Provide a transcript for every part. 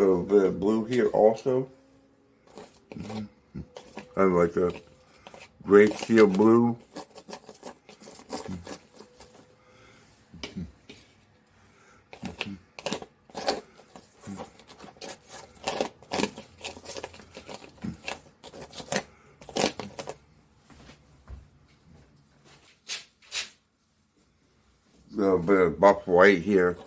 A little bit of blue here also. Kind of like a gray steel blue. A little bit of buff white here.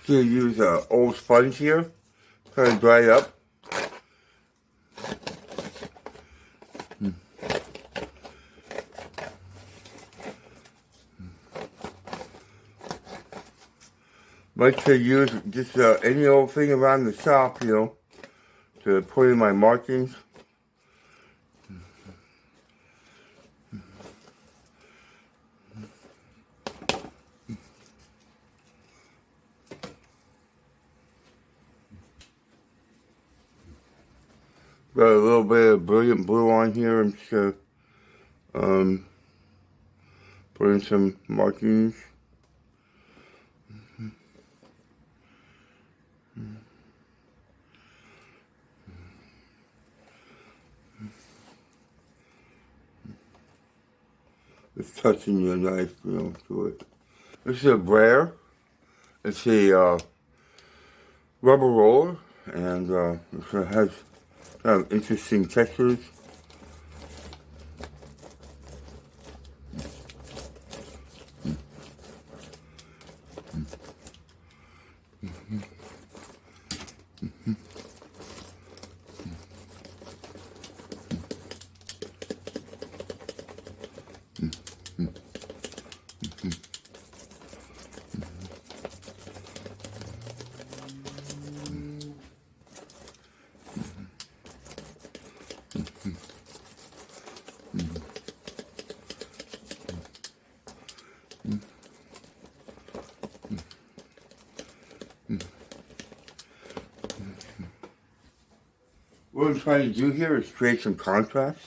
Gonna use an old sponge here, kind of dry it up. Like to use just any old thing around the shop, you know, to put in my markings. Got a little bit of brilliant blue on here. I'm just put in some markings. It's touching your knife, you know, to it. This is a brayer. It's a rubber roller, and it has kind of interesting textures. What I'm trying to do here is create some contrast.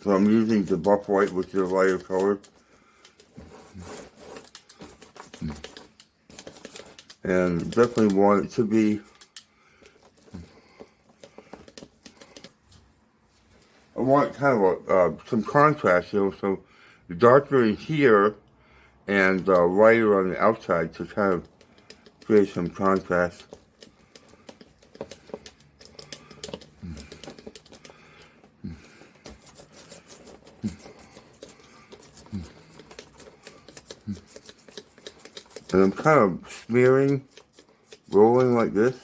So I'm using the buff white, which is a lighter color. And definitely want it to be, I want kind of some contrast, you know, so darker in here and lighter on the outside to kind of create some contrast. And I'm kind of smearing, rolling like this.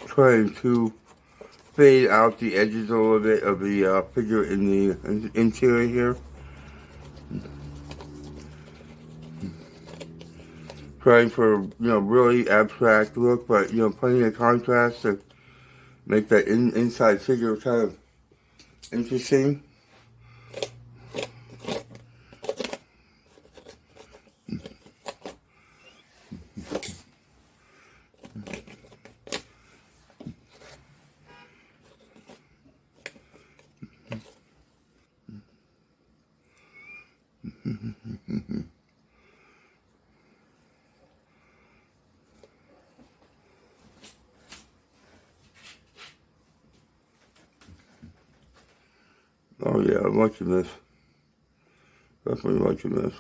Trying to fade out the edges a little bit of the figure in the interior here. Trying for, you know, really abstract look, but, you know, plenty of contrast to make that inside figure kind of interesting. Oh yeah, I'm liking this. Definitely liking this.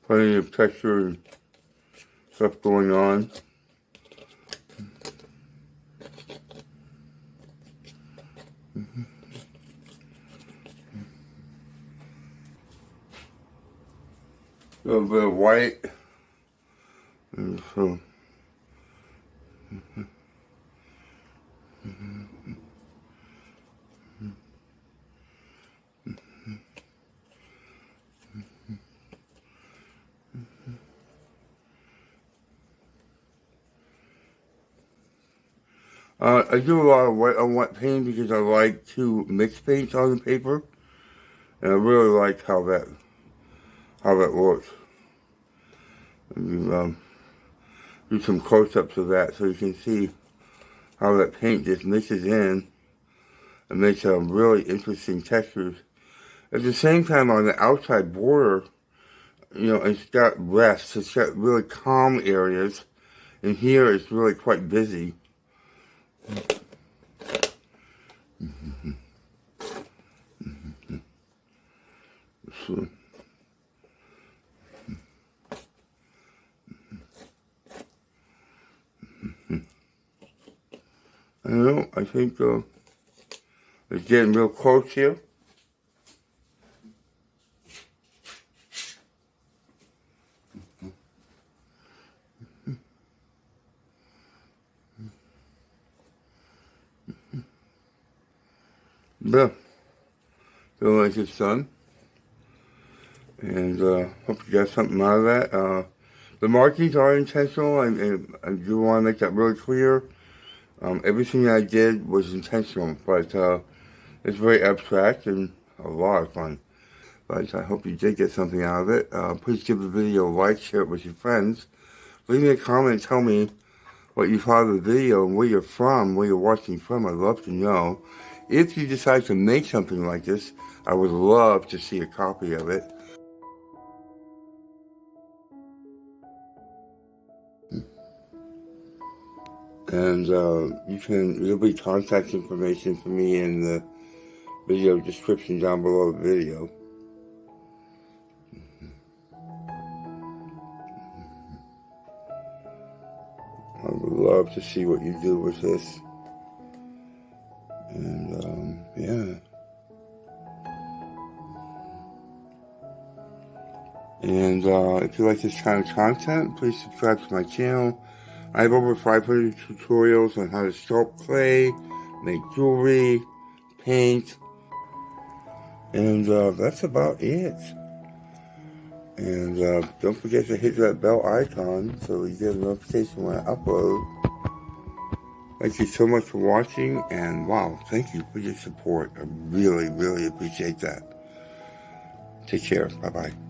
Plenty of texture and stuff going on. A little bit of white. And so. I do a lot of wet on wet paint because I like to mix paints on the paper, and I really like how that looks. And do some close-ups of that so you can see how that paint just mixes in and makes some really interesting textures. At the same time, on the outside border, you know, it's got rest. It's got really calm areas, and here it's really quite busy. So, I don't know, I think it's getting real close here. Yeah, feel like it's done. And hope you got something out of that. The markings are intentional, and I do want to make that really clear. Everything that I did was intentional, but it's very abstract and a lot of fun. But I hope you did get something out of it. Please give the video a like, share it with your friends. Leave me a comment, tell me what you thought of the video and where you're from, where you're watching from. I'd love to know. If you decide to make something like this, I would love to see a copy of it. And there'll be contact information for me in the video description down below the video. I would love to see what you do with this. And yeah. And if you like this kind of content, please subscribe to my channel. I have over 500 tutorials on how to sculpt clay, make jewelry, paint, and that's about it. And don't forget to hit that bell icon so you get a notification when I upload. Thank you so much for watching, and wow, thank you for your support. I really, really appreciate that. Take care. Bye-bye.